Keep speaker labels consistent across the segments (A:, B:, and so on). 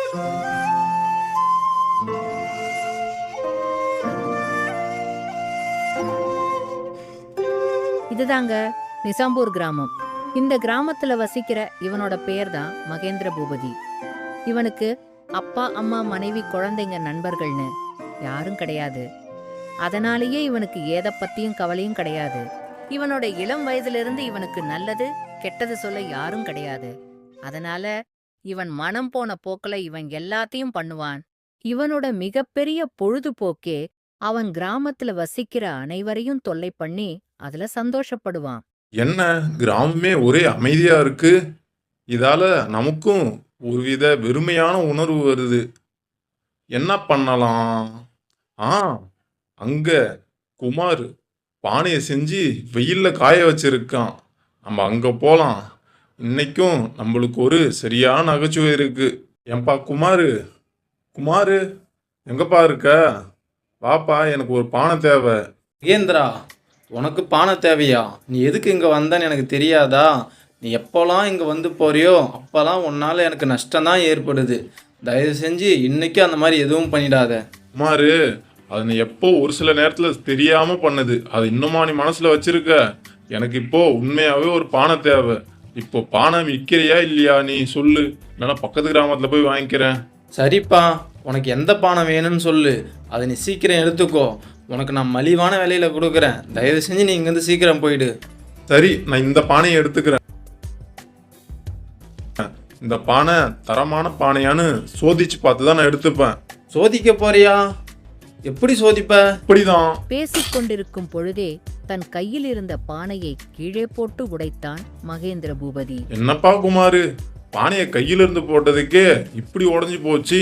A: இதுதாங்க நிசாம்பூர் கிராமம். இந்த கிராமத்துல வசிக்கிற இவனோட பெயர் தான் மகேந்திர பூபதி. இவனுக்கு அப்பா அம்மா மனைவி குழந்தைங்க நண்பர்கள்னு யாரும் கிடையாது. அதனாலேயே இவனுக்கு ஏத பத்தியும் கவலையும் கிடையாது. இவனோட இளம் வயதிலிருந்து இவனுக்கு நல்லது கெட்டது சொல்ல யாரும் கிடையாது. அதனால இவன் மனம் போன போக்குல இவன் எல்லாத்தையும் பண்ணுவான். இவனோட மிகப்பெரிய பொழுதுபோக்கே அவன் கிராமத்துல வசிக்கிற அனைவரையும் தொல்லை பண்ணி அதுல சந்தோஷப்படுவான்.
B: என்ன கிராமமே ஒரே அமைதியா இருக்கு. இதால நமக்கும் ஒருவித வெறுமையான உணர்வு வருது. என்ன பண்ணலாம்? ஆ, அங்க குமார் பானையை செஞ்சு வெயில்ல காய வச்சிருக்கான். நம்ம அங்க போலாம். இன்னைக்கும் நம்மளுக்கு ஒரு சரியான நகைச்சுவை இருக்கு. ஏன்பா குமாரு, குமாரு எங்கப்பா இருக்க? வாப்பா, எனக்கு ஒரு பானை தேவை.
C: மகேந்திரா, உனக்கு பானை தேவையா? நீ எதுக்கு இங்கே வந்தன்னு எனக்கு தெரியாதா? நீ எப்போல்லாம் இங்கே வந்து போறியோ அப்போல்லாம் உன்னால் எனக்கு நஷ்டம்தான் ஏற்படுது. தயவு செஞ்சு இன்னைக்கு அந்த மாதிரி எதுவும் பண்ணிடாத.
B: குமாரு, அது நீ எப்போ ஒரு சில நேரத்தில் தெரியாம பண்ணுது. அது இன்னுமா நீ மனசுல வச்சிருக்க? எனக்கு இப்போ உண்மையாவே ஒரு பானை தேவை. இப்போ பானை விற்கிறியா இல்லையா நீ சொல்லு, இல்லைன்னா பக்கத்து கிராமத்துல போய் வாங்கிக்கிறேன்.
C: சரிப்பா, உனக்கு எந்த பானை வேணும்னு சொல்லு, அதை நீ சீக்கிரம் எடுத்துக்கோ. உனக்கு நான் மலிவான விலையில கொடுக்குறேன். தயவு செஞ்சு நீ இங்கேருந்து சீக்கிரம் போயிடு.
B: சரி, நான் இந்த பானையை எடுத்துக்கிறேன். இந்த பானை தரமான பானையான்னு சோதிச்சு பார்த்து தான் நான் எடுத்துப்பேன்.
C: சோதிக்க போறியா? எப்படி சோதிப்ப?
B: இப்படிதான்.
A: பேசிக்கொண்டிருக்கும் பொழுதே தன் கையில் இருந்த பானையை கீழே போட்டு உடைத்தான் மகேந்திர பூபதி.
B: என்னப்பா குமாரு, பானையை கையில இருந்து போட்டதுக்கே இப்படி உடஞ்சி போச்சு.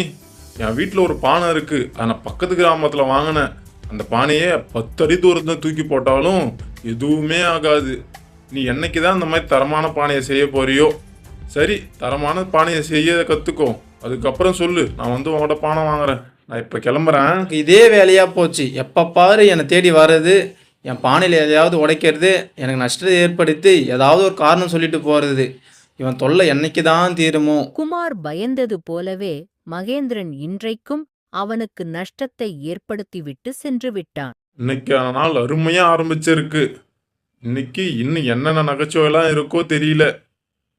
B: என் வீட்டில் ஒரு பானை இருக்கு, அதை நான் பக்கத்து கிராமத்தில் வாங்கினேன். அந்த பானையை 10 அடி தூரத்தை தூக்கி போட்டாலும் எதுவுமே ஆகாது. நீ என்னைக்கு தான் இந்த மாதிரி தரமான பானையை செய்ய போறியோ? சரி, தரமான பானையை செய்ய கற்றுக்கோ. அதுக்கப்புறம் சொல்லு, நான் வந்து உங்களோட பானை வாங்குறேன். நான் இப்போ கிளம்புறேன்.
C: இதே வேலையாக போச்சு. எப்போ பாரு என்னை தேடி வர்றது, என் பானையில் எதையாவது உடைக்கிறது, எனக்கு நஷ்டத்தை ஏற்படுத்தி ஏதாவது ஒரு காரணம் சொல்லிட்டு போகிறது. இவன் தொல்லை என்னைக்கு தான் தீருமோ?
A: குமார் பயந்தது போலவே மகேந்திரன் இன்றைக்கும் அவனுக்கு நஷ்டத்தை ஏற்படுத்திவிட்டு சென்று விட்டான்.
B: இன்னைக்கான நாள் அருமையா ஆரம்பிச்சிருக்கு. இன்னைக்கு இன்னும் என்னென்ன நகைச்சுவைலாம் இருக்கோ தெரியல.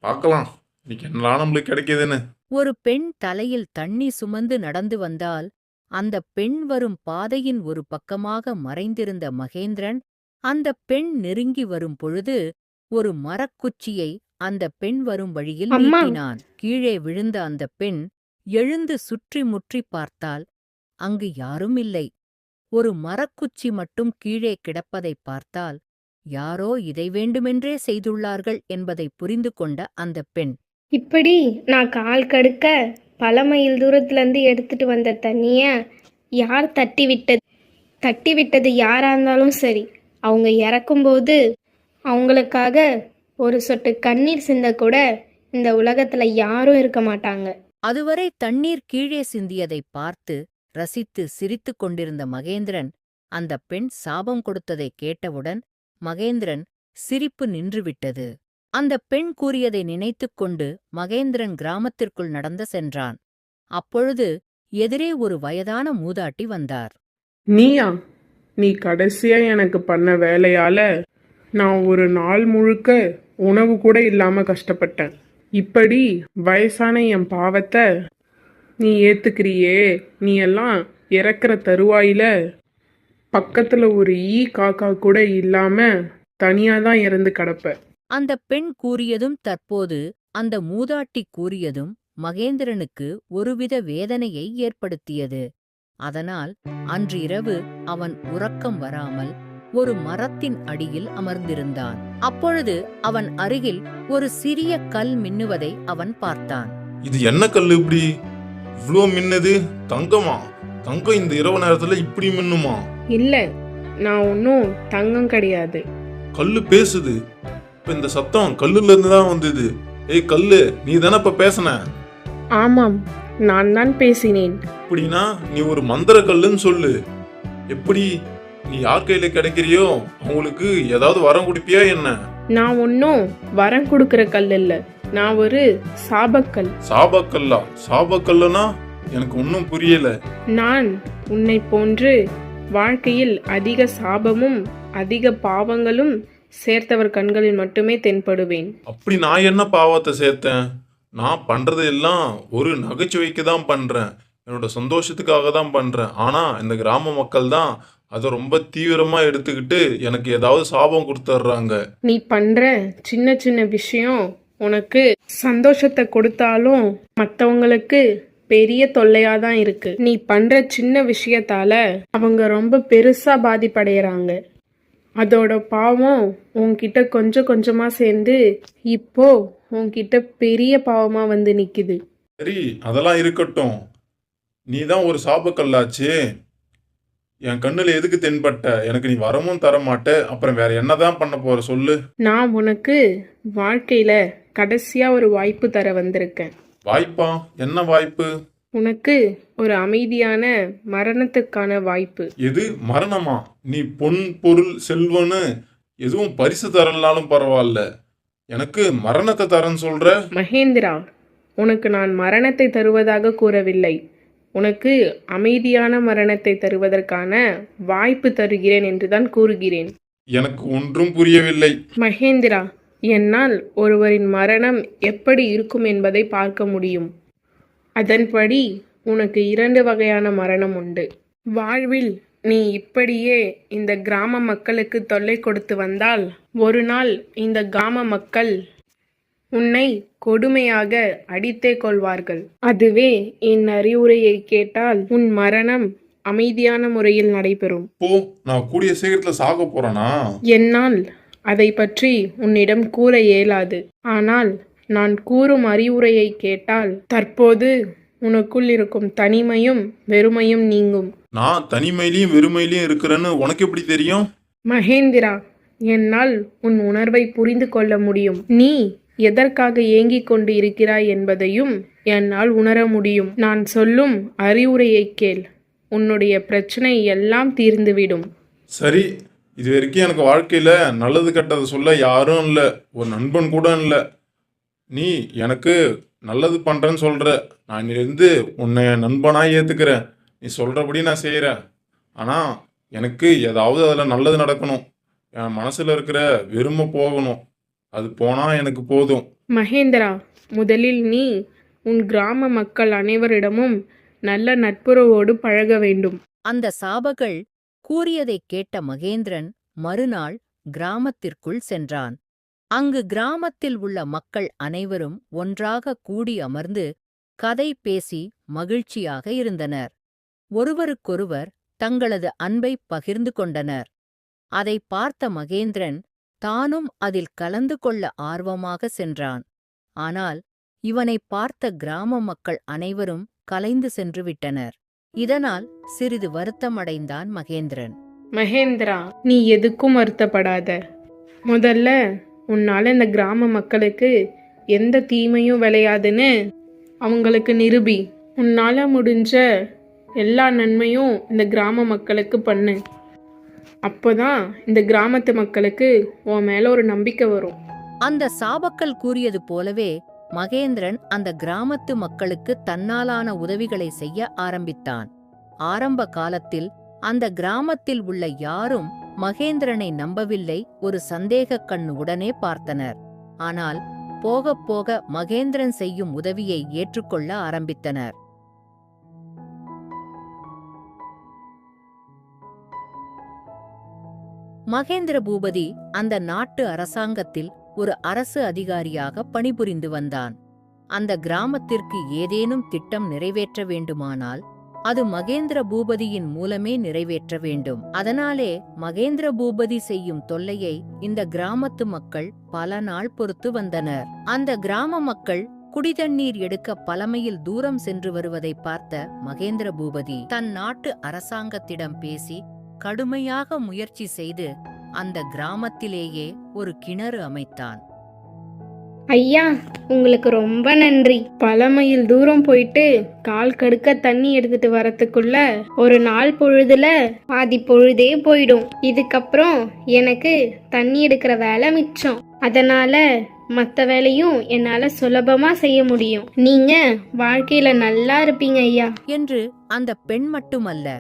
B: பார்க்கலாம் இன்னைக்கு என்னலாம் நம்மளுக்கு கிடைக்குதுன்னு.
A: ஒரு பெண் தலையில் தண்ணி சுமந்து நடந்து வந்தால் அந்த பெண் வரும் பாதையின் ஒரு பக்கமாக மறைந்திருந்த மகேந்திரன் அந்த பெண் நெருங்கி வரும் பொழுது ஒரு மரக்குச்சியை அந்த பெண் வரும் வழியில் நீட்டினான். கீழே விழுந்த அந்த பெண் எழுந்து சுற்றி முற்றி பார்த்தால் அங்கு யாரும் இல்லை. ஒரு மரக்குச்சி மட்டும் கீழே கிடப்பதைப் பார்த்தால் யாரோ இதை வேண்டுமென்றே செய்துள்ளார்கள் என்பதை புரிந்து கொண்ட அந்த பெண்,
D: இப்படி நான் கால் கடுக்க பல மைல் தூரத்துலேருந்து எடுத்துட்டு வந்த தண்ணிய யார் தட்டி விட்டது யாரா இருந்தாலும் சரி, அவங்க இறக்கும்போது அவங்களுக்காக ஒரு சொட்டு கண்ணீர் சிந்த கூட இந்த உலகத்துல யாரும் இருக்க மாட்டாங்க.
A: அதுவரை தண்ணீர் கீழே சிந்தியதைப் பார்த்து ரசித்து சிரித்து கொண்டிருந்த மகேந்திரன் அந்த பெண் சாபம் கொடுத்ததை கேட்டவுடன் மகேந்திரன் சிரிப்பு நின்றுவிட்டது. அந்த பெண் கூறியதை நினைத்துக் கொண்டு மகேந்திரன் கிராமத்திற்குள் நடந்து சென்றான். அப்பொழுது எதிரே ஒரு வயதான மூதாட்டி வந்தார்.
E: நீயா? நீ கடைசியா எனக்கு பண்ண வேலையால நான் ஒரு நாள் முழுக்க உணவு கூட இல்லாம கஷ்டப்பட்டேன். இப்படி வயசான என் பாவத்தை நீ ஏத்துக்கிறியே? நீ எல்லாம் இறக்குற தருவாயில பக்கத்துல ஒரு காக்கா கூட இல்லாம தனியாதான் இறந்து கிடப்ப.
A: அந்த பெண் கூறியதும் தற்போது அந்த மூதாட்டி கூறியதும் மகேந்திரனுக்கு ஒருவித வேதனையை ஏற்படுத்தியது. அதனால் அன்று இரவு அவன் உறக்கம் வராமல் ஒரு மரத்தின் அடியில் அமர்ந்திருந்தான். அப்பொழுது அவன் அருகில் ஒரு சிறிய கல் மின்னுவதை அவன் பார்த்தான்.
B: இது என்ன கல் இப்படி இவ்வளோ மின்னுது? தங்கமா? தங்கம் இந்த இரவு நேரத்துல இப்படி மின்னுமா?
E: இல்ல, நான் ஒன்னும் தங்கம் கிடையாது.
B: கல்லு பேசுது. இப்ப இந்த சத்தம் கல்லுல இருந்து தான் வந்தது. ஏய் கல்லு, நீ தானே இப்ப பேசுன?
E: ஆமாம், நான் தான் பேசினேன்.
B: அப்படின்னா நீ ஒரு மந்திர கல்லுன்னு சொல்லு. எப்படி? நீ யார் கையில கிடைக்கிறியோ அவங்களுக்கு ஏதாவது வரம் கொடுப்பியா என்ன?
E: நான் ஒன்னும் வரம் கொடுக்கிற கல் இல்ல. நான் ஒரு சாபக்கல்.
B: சாபக்கல்லா? சாபக்கல்லுனா எனக்கு ஒன்றும் புரியல.
E: நான் உன்னை போன்று வாழ்க்கையில் அதிக சாபமும் அதிக பாவங்களும் சேர்த்தவர் கண்களில் மட்டுமே தென்படுவேன்.
B: அப்படி நான் என்ன பாவத்தை சேர்த்தேன்? நான் பண்றது எல்லாம் ஒரு நகைச்சுவைக்கு தான் பண்றேன், என்னோட சந்தோஷத்துக்காக தான் பண்றேன். ஆனா இந்த கிராம மக்கள் தான் அதை ரொம்ப தீவிரமா எடுத்துக்கிட்டு எனக்கு ஏதாவது சாபம் கொடுத்துட்றாங்க.
E: நீ பண்ற சின்ன சின்ன விஷயம் உனக்கு சந்தோஷத்தை கொடுத்தாலும் மற்றவங்களுக்கு பெரிய தொல்லையா தான் இருக்கு. நீ பண்ற சின்ன விஷயத்தால அவங்க ரொம்ப பெருசா பாதிப்படைகிறாங்க. அதோட பாவம் உன்கிட்ட கொஞ்சம் கொஞ்சமா சேர்ந்து இப்போ உன்கிட்ட பெரிய பாவமா வந்து நிக்குது.
B: சரி, அதெல்லாம் இருக்கட்டும். நீ தான் ஒரு சாபக்கல்லாச்சு. என் கண்ணுல எதுக்கு தென்பட்ட? எனக்கு நீ வரமும் தர மாட்ட, அப்புறம் வேற என்னதான் பண்ண போற சொல்லு.
E: நான் உனக்கு வாழ்க்கையில கடைசியா ஒரு வாய்ப்பு தர வந்திருக்கேன்.
B: வாய்ப்பா? என்ன வாய்ப்பு?
E: உனக்கு ஒரு அமைதியான மரணத்துக்கான வாய்ப்பு.
B: எது, மரணமா? நீ பொன் பொருள் செல்வன்னு எதுவும் பரிசு தரலாலும் பரவாயில்ல, எனக்கு மரணத்தை தரேன்னு சொல்ற?
E: மகேந்திரா, உனக்கு நான் மரணத்தை தருவதாக கூறவில்லை. உனக்கு அமைதியான மரணத்தை தருவதற்கான வாய்ப்பு தருகிறேன் என்றுதான் கூறுகிறேன்.
B: எனக்கு ஒன்றும் புரியவில்லை.
E: மகேந்திரா, என்னால் ஒருவரின் மரணம் எப்படி இருக்கும் என்பதை பார்க்க முடியும். அதன்படி உனக்கு 2 வகையான மரணம் உண்டு. வாழ்வில் நீ இப்படியே இந்த கிராம மக்களுக்கு தொல்லை கொடுத்து வந்தால் ஒரு நாள் இந்த கிராம மக்கள் உன்னை கொடுமையாக அடித்தே கொள்வார்கள். அதுவே என் அறிவுரையை கேட்டால் உன் மரணம் அமைதியான முறையில் நடைபெறும்.
B: போ, நான் கூடிய சீக்கிரத்துல சாக போறேனா?
E: என்னால் அதை பற்றி உன்னிடம் கூற இயலாது. ஆனால் நான் கூறும் அறிவுரையை கேட்டால் தற்போது உனக்குள் இருக்கும் தனிமையும் வெறுமையும் நீங்கும்.
B: நான் தனிமையிலையும் வெறுமையிலையும் இருக்கிறேன்னு உனக்கு எப்படி தெரியும்?
E: மகேந்திரா, என்னால் உன் உணர்வை புரிந்து கொள்ள முடியும். நீ எதற்காக ஏங்கிக் கொண்டு இருக்கிறாய் என்பதையும் என்னால் உணர முடியும். நான் சொல்லும் அறிவுரையை கேள், உன்னுடைய பிரச்சனை எல்லாம் தீர்ந்துவிடும்.
B: சரி, இது வரைக்கும் எனக்கு வாழ்க்கையில நல்லது கெட்டதை சொல்ல யாரும் இல்லை, ஒரு நண்பன் கூட இல்லை. நீ எனக்கு நல்லது பண்றேன்னு சொல்ற, நான் இன்னிலிருந்து உன்னை நண்பனாக ஏத்துக்கிறேன். நீ சொல்றபடி நான் செய்கிறேன். ஆனா எனக்கு ஏதாவது அதில் நல்லது நடக்கணும். என் மனசுல இருக்கிற வெறுமை போகணும். அது போனா எனக்கு போதும்.
E: மகேந்திரா, முதலில் நீ உன் கிராம மக்கள் அனைவரிடமும் நல்ல நட்புறவோடு பழக வேண்டும்.
A: அந்த சாபகள் கூறியதைக் கேட்ட மகேந்திரன் மறுநாள் கிராமத்திற்குள் சென்றான். அங்கு கிராமத்தில் உள்ள மக்கள் அனைவரும் ஒன்றாக கூடி அமர்ந்து கதை பேசி மகிழ்ச்சியாக இருந்தனர். ஒருவருக்கொருவர் தங்களது அன்பை பகிர்ந்து கொண்டனர். அதை பார்த்த மகேந்திரன் தானும் அதில் கலந்து கொள்ள ஆர்வமாக சென்றான். ஆனால் இவனை பார்த்த கிராம மக்கள் அனைவரும் கலைந்து சென்று விட்டனர். இதனால் சிறிது வருத்தமடைந்தான் மகேந்திரன்.
E: மகேந்திரா, நீ எதுக்கும் வருத்தப்படாத. முதல்ல உன்னால இந்த கிராம மக்களுக்கு எந்த தீமையும் விளையாதுன்னு அவங்களுக்கு நிரூபி. உன்னால முடிஞ்ச எல்லா நன்மையும் இந்த கிராம மக்களுக்கு பண்ணு. அப்போதான் இந்த கிராமத்து மக்களுக்கு உன் மேல ஒரு நம்பிக்கை வரும்.
A: அந்த சாபக்கல் கூறியது போலவே மகேந்திரன் அந்த கிராமத்து மக்களுக்கு தன்னாலான உதவிகளை செய்ய ஆரம்பித்தான். ஆரம்ப காலத்தில் அந்த கிராமத்தில் உள்ள யாரும் மகேந்திரனை நம்பவில்லை, ஒரு சந்தேக கண் உடனே பார்த்தனர். ஆனால் போகப் போக மகேந்திரன் செய்யும் உதவியை ஏற்றுக்கொள்ள ஆரம்பித்தனர். மகேந்திர பூபதி அந்த நாட்டு அரசாங்கத்தில் ஒரு அரசு அதிகாரியாக பணிபுரிந்து வந்தான். அந்த கிராமத்திற்கு ஏதேனும் திட்டம் நிறைவேற்ற வேண்டுமானால் அது மகேந்திர பூபதியின் மூலமே நிறைவேற்ற வேண்டும். அதனாலே மகேந்திர பூபதி செய்யும் தொல்லையை இந்த கிராமத்து மக்கள் பல நாள் பொறுத்து வந்தனர். அந்த கிராம மக்கள் குடிதண்ணீர் எடுக்க பலமையில் தூரம் சென்று வருவதை பார்த்த மகேந்திர பூபதி தன் நாட்டு அரசாங்கத்திடம் பேசி கடுமையாக முயற்சி செய்து அந்த கிராமத்திலேயே ஒரு கிணறு அமைத்தான்.
D: ஐயா, உங்களுக்கு ரொம்ப நன்றி.
E: பல மைல் தூரம் போயிட்டு கால் கடுக்க தண்ணி எடுத்துட்டு வரத்துக்குள்ள
D: ஒரு நாள் பொழுதுல பாதி பொழுதே போயிடும். இதுக்கப்புறம் எனக்கு தண்ணி எடுக்கிற வேலை மிச்சம். அதனால மற்ற வேலையும் என்னால் சுலபமாக செய்ய முடியும். நீங்கள் வாழ்க்கையில் நல்லா இருப்பீங்க ஐயா.
A: என்று அந்த பெண் மட்டுமல்ல,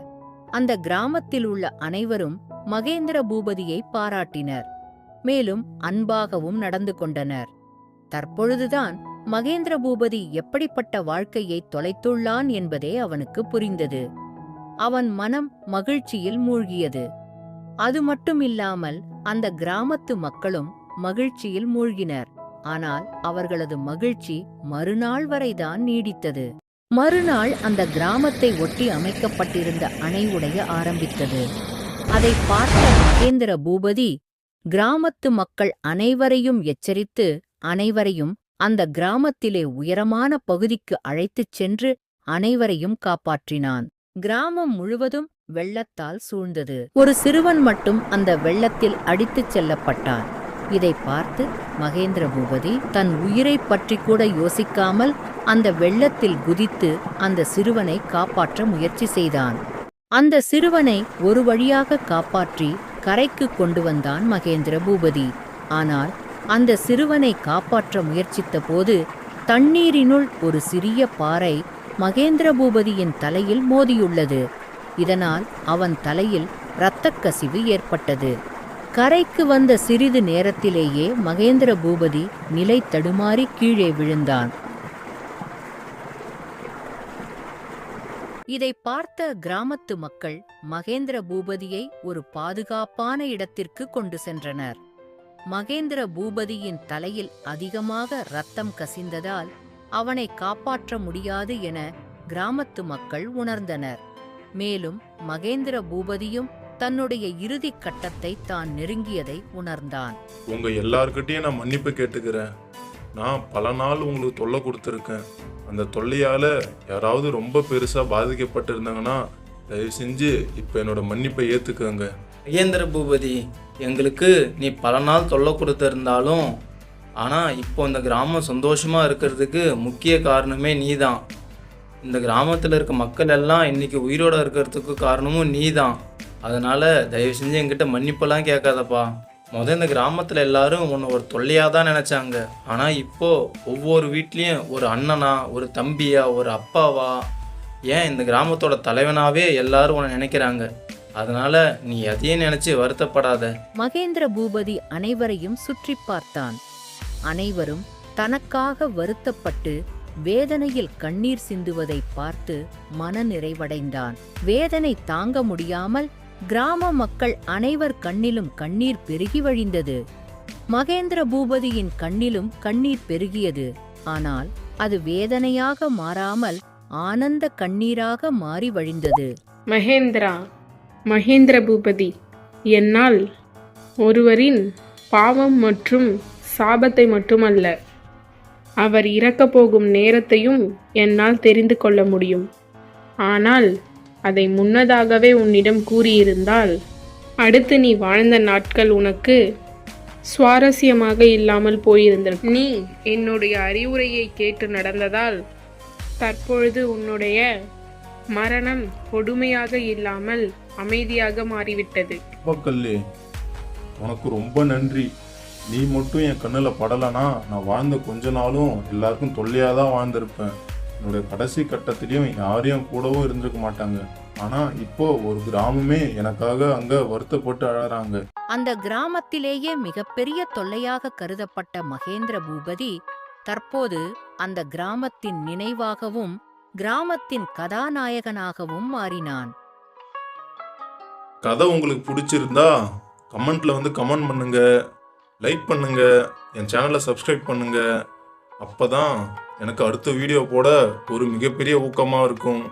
A: அந்த கிராமத்தில் உள்ள அனைவரும் மகேந்திர பூபதியை பாராட்டினர். மேலும் அன்பாகவும் நடந்து கொண்டனர். தற்பொழுதுதான் மகேந்திர பூபதி எப்படிப்பட்ட வாழ்க்கையை தொலைத்துள்ளான் என்பதே அவனுக்கு புரிந்தது. அவன் மனம் மகிழ்ச்சியில் மூழ்கியது. அது மட்டுமில்லாமல் அந்த கிராமத்து மக்களும் மகிழ்ச்சியில் மூழ்கினர். ஆனால் அவர்களது மகிழ்ச்சி மறுநாள் வரைதான் நீடித்தது. மறுநாள் அந்த கிராமத்தை ஒட்டி அமைக்கப்பட்டிருந்த அணை உடைய ஆரம்பித்தது. அதை பார்த்த மகேந்திர பூபதி கிராமத்து மக்கள் அனைவரையும் எச்சரித்து அனைவரையும் அந்த கிராமத்திலே உயரமான பகுதிக்கு அழைத்துச் சென்று அனைவரையும் காப்பாற்றினான். கிராமம் முழுவதும் வெள்ளத்தால் சூழ்ந்தது. ஒரு சிறுவன் மட்டும் அந்த வெள்ளத்தில் அடித்துச் செல்லப்பட்டான். இதை பார்த்து மகேந்திர பூபதி தன் உயிரைப் பற்றி கூட யோசிக்காமல் அந்த வெள்ளத்தில் குதித்து அந்த சிறுவனை காப்பாற்ற முயற்சி செய்தான். அந்த சிறுவனை ஒரு வழியாக காப்பாற்றி கரைக்கு கொண்டு வந்தான் மகேந்திர பூபதி. ஆனால் அந்த சிறுவனை காப்பாற்ற முயற்சித்த போது தண்ணீரினுள் ஒரு சிறிய பாறை மகேந்திர பூபதியின் தலையில் மோதியுள்ளது. இதனால் அவன் தலையில் இரத்தக் கசிவு ஏற்பட்டது. கரைக்கு வந்த சிறிது நேரத்திலேயே மகேந்திர பூபதி நிலை தடுமாறி கீழே விழுந்தான். இதை பார்த்த கிராமத்து மக்கள் மகேந்திர பூபதியை ஒரு பாதுகாப்பான இடத்திற்கு கொண்டு சென்றனர். மகேந்திர பூபதியின் தலையில் அதிகமாக இரத்தம் கசிந்ததால் அவனை காப்பாற்ற முடியாது என கிராமத்து மக்கள் உணர்ந்தனர். மேலும் மகேந்திர பூபதியும் தன்னுடைய இறுதி கட்டத்தை தான் நெருங்கியதை உணர்ந்தான்.
B: உங்க எல்லார்கிட்டயும் நான் மன்னிப்பு கேட்டுக்கிறேன். நான் பல நாள் உங்களுக்கு தொல்லை கொடுத்துருக்கேன். அந்த தொல்லையால யாராவது ரொம்ப பெருசா பாதிக்கப்பட்டிருந்தாங்கன்னா தயவு செஞ்சு இப்ப என்னோட மன்னிப்பை ஏத்துக்கங்க.
C: மகேந்திர பூபதி, எங்களுக்கு நீ பல நாள் தொல்லை கொடுத்திருந்தாலும் ஆனால் இப்போ இந்த கிராமம் சந்தோஷமாக இருக்கிறதுக்கு முக்கிய காரணமே நீ தான். இந்த கிராமத்தில் இருக்க மக்கள் எல்லாம் இன்றைக்கி உயிரோடு இருக்கிறதுக்கு காரணமும் நீ தான். அதனால் தயவு செஞ்சு என்கிட்ட மன்னிப்பெல்லாம் கேட்காதப்பா. இந்த கிராமத்தில் எல்லாரும் உன்னை ஒரு தொல்லையாக தான் நினச்சாங்க. ஆனால் இப்போது ஒவ்வொரு வீட்லேயும் ஒரு அண்ணனா, ஒரு தம்பியா, ஒரு அப்பாவா, ஏன் இந்த கிராமத்தோட தலைவனாகவே எல்லாரும் உன்னை நினைக்கிறாங்க. அதனால நீ எதையும் நினைச்சு வருத்தப்படாத.
A: மகேந்திர பூபதி அனைவரையும் சுற்றி பார்த்தான். அனைவரும் தனக்காக வருத்தப்பட்டு வேதனையில் கண்ணீர் சிந்துவதை பார்த்து மனநிறைவடைந்தான். வேதனை தாங்க முடியாமல் கிராம மக்கள் அனைவர் கண்ணிலும் கண்ணீர் பெருகி வழிந்தது. மகேந்திர பூபதியின் கண்ணிலும் கண்ணீர் பெருகியது. ஆனால் அது வேதனையாக மாறாமல் ஆனந்த கண்ணீராக மாறி வழிந்தது.
E: மகேந்திர பூபதி, என்னால் ஒருவரின் பாவம் மற்றும் சாபத்தை மட்டுமல்ல, அவர் இறக்கப் போகும் நேரத்தையும் என்னால் தெரிந்து கொள்ள முடியும். ஆனால் அதை முன்னதாகவே உன்னிடம் கூறியிருந்தால் அடுத்து நீ வாழ்ந்த நாட்கள் உனக்கு சுவாரஸ்யமாக இல்லாமல் போயிருந்திருக்கும். நீ என்னுடைய அறிவுரையை கேட்டு நடந்ததால் தற்பொழுது உன்னுடைய மரணம் கொடுமையாக இல்லாமல் அமைதியாக மாறிவிட்டது.
B: கல்லு, உனக்கு ரொம்ப நன்றி. நீ மட்டும் என் கண்ணில் படலைன்னா நான் வாழ்ந்த கொஞ்ச நாளும் எல்லாருக்கும் தொல்லையாக தான் வாழ்ந்திருப்பேன். என்னுடைய கடைசி கட்டத்திலையும் யாரையும் கூடவும் இருந்திருக்க மாட்டாங்க. ஆனா இப்போ ஒரு கிராமமே எனக்காக அங்க வருத்தப்பட்டு அழறாங்க.
A: அந்த கிராமத்திலேயே மிகப்பெரிய தொல்லையாக கருதப்பட்ட மகேந்திர பூபதி தற்போது அந்த கிராமத்தின் நினைவாகவும் கிராமத்தின் கதாநாயகனாகவும் மாறினான்.
B: கதை உங்களுக்கு பிடிச்சிருந்தா கமெண்ட்ல வந்து கமெண்ட் பண்ணுங்க, லைக் பண்ணுங்க, என் சேனலை சப்ஸ்கிரைப் பண்ணுங்க. அப்பதான் எனக்கு அடுத்த வீடியோ போட ஒரு மிகப்பெரிய ஊக்கமா இருக்கும்.